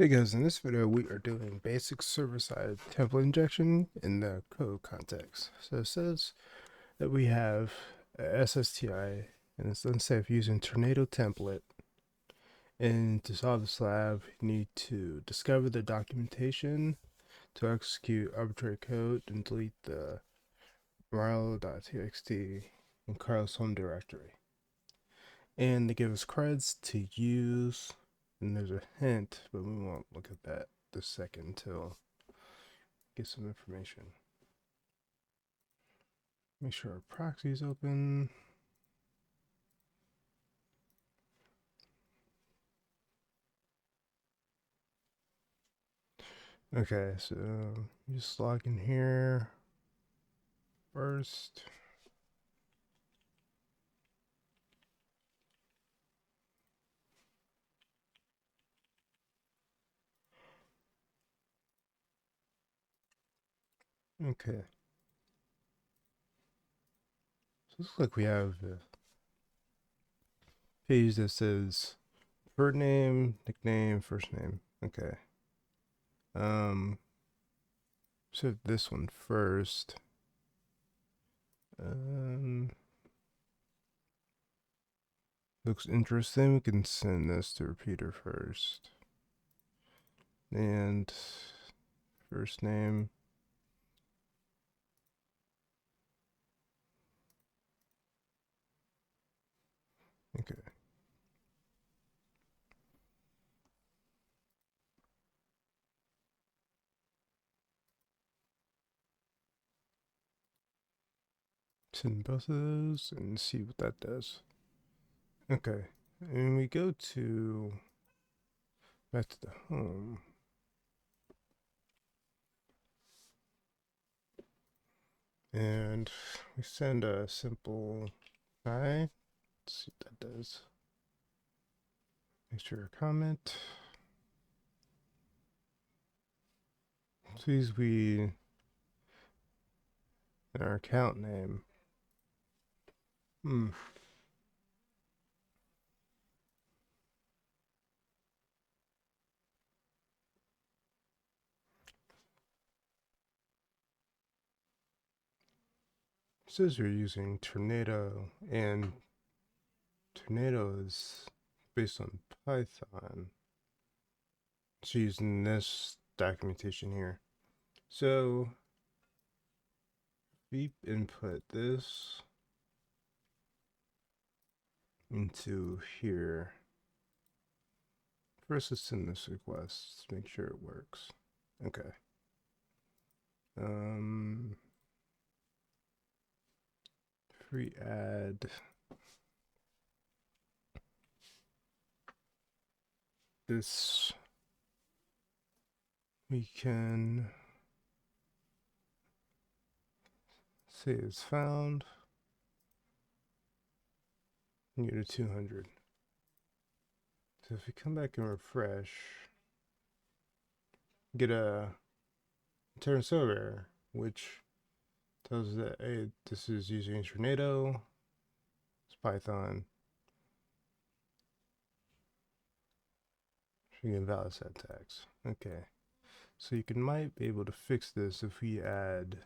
Hey guys, in this video we are doing basic server-side template injection in the code context. So it says that we have a SSTI and it's unsafe using tornado template. And to solve this lab, you need to discover the documentation to execute arbitrary code and delete the Marlo.txt and Carlos home directory. And they give us creds to use, and there's a hint, but we won't look at that this second until get some information. Make sure our proxy is open. Okay, so just log in here first. Okay. So it looks like we have a page that says first name, nickname, first name. Okay. So this one first. Looks interesting. We can send this to repeater first. And first name. Okay. Send both of those and see what that does. Okay. And we go to back to the home. And we send a simple hi. Let's see what that does. Make sure comment. Please we in our account name. It says you're using Tornado, and Tornado is based on Python. So using this documentation here. So we input this into here. First, let's send this request to make sure it works. Okay. Free add. This we can say is found. And get a 200. So if we come back and refresh, get a turn server error, which tells us that hey, this is using Tornado, it's Python. Invalid syntax. Okay. So you might be able to fix this if we add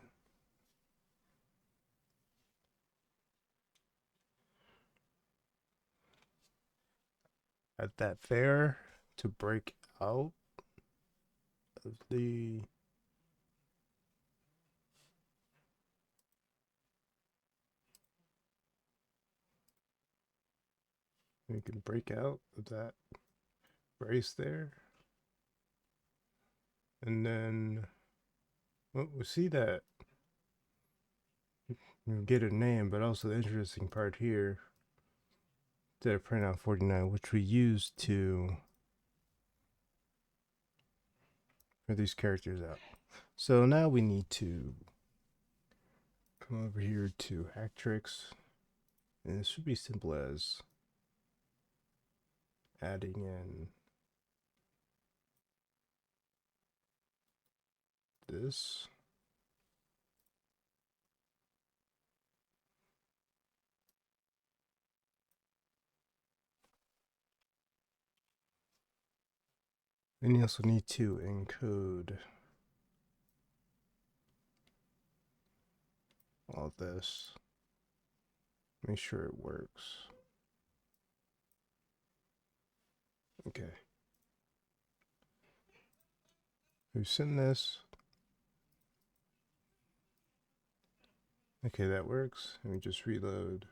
that there to break out of the we can break out of that brace there, and then well, we see that we get a name, but also the interesting part here that print out 49, which we use to for these characters out. So now we need to come over here to hack tricks, and it should be simple as adding in this. And you also need to encode all this. Make sure it works. Okay. We send this. Okay, that works. And we just reload.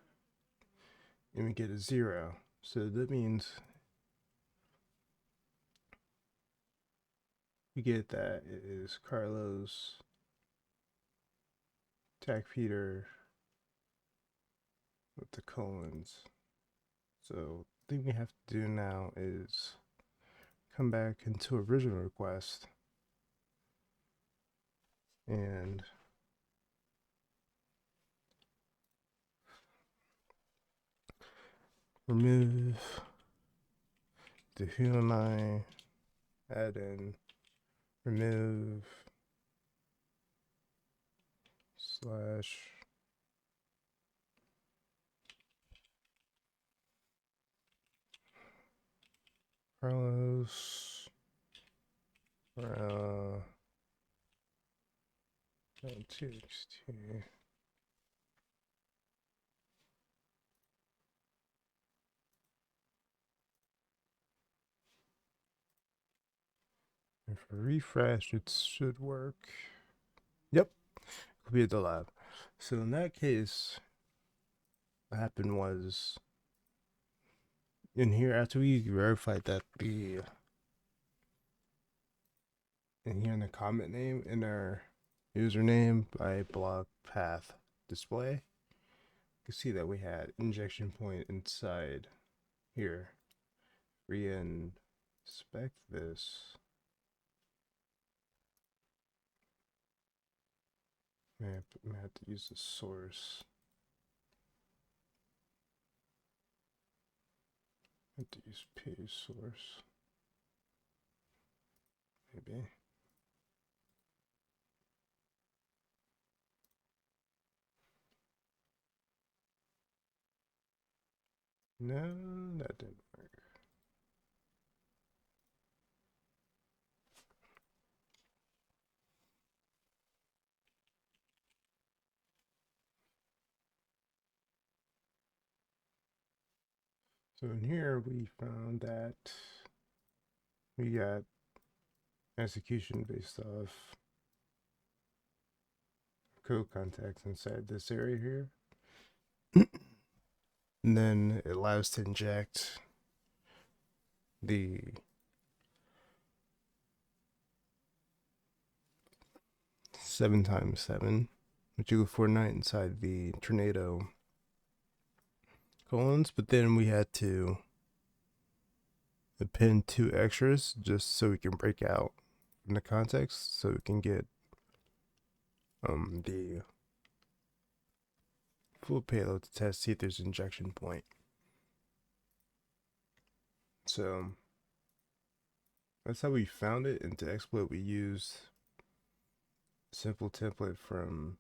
And we get a 0. So that means we get that it is Carlos, Tag Peter with the colons. So the thing we have to do now is come back into original request and remove the who am I, add in, remove, slash, Carlos, txt. If I refresh, it should work. Yep, could be at the lab. So in that case, what happened was in here after we verified that the in here in the comment name in our username by block path display, you can see that we had injection point inside here. Re-inspect this. I have to use the source. I have to use page source. Maybe. No, that didn't work. So in here we found that we got execution based off code context inside this area here. And then it allows to inject the seven times seven, which equals 49 inside the tornado colons, but then we had to append 2 extras just so we can break out from the context, so we can get the full payload to test, see if there's an injection point. So that's how we found it, and to exploit we used a simple template from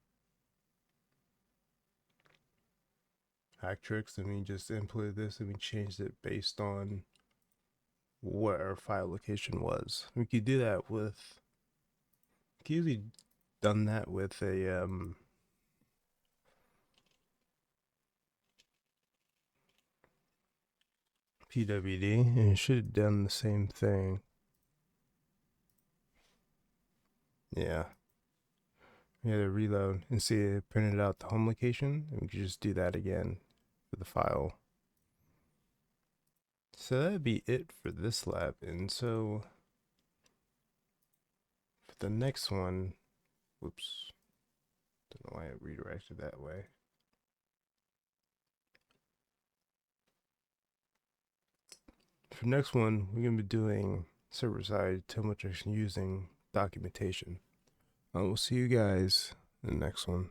Hacktricks, and we just inputted this and we changed it based on what our file location was. We could do that with, we could usually done that with a PWD, and it should have done the same thing. Yeah. We had to reload and see it printed out the home location, and we could just do that again for the file. So that'd be it for this lab. And so for the next one, whoops, don't know why it redirected that way. For the next one, we're going to be doing server-side template injection using documentation. We'll see you guys in the next one.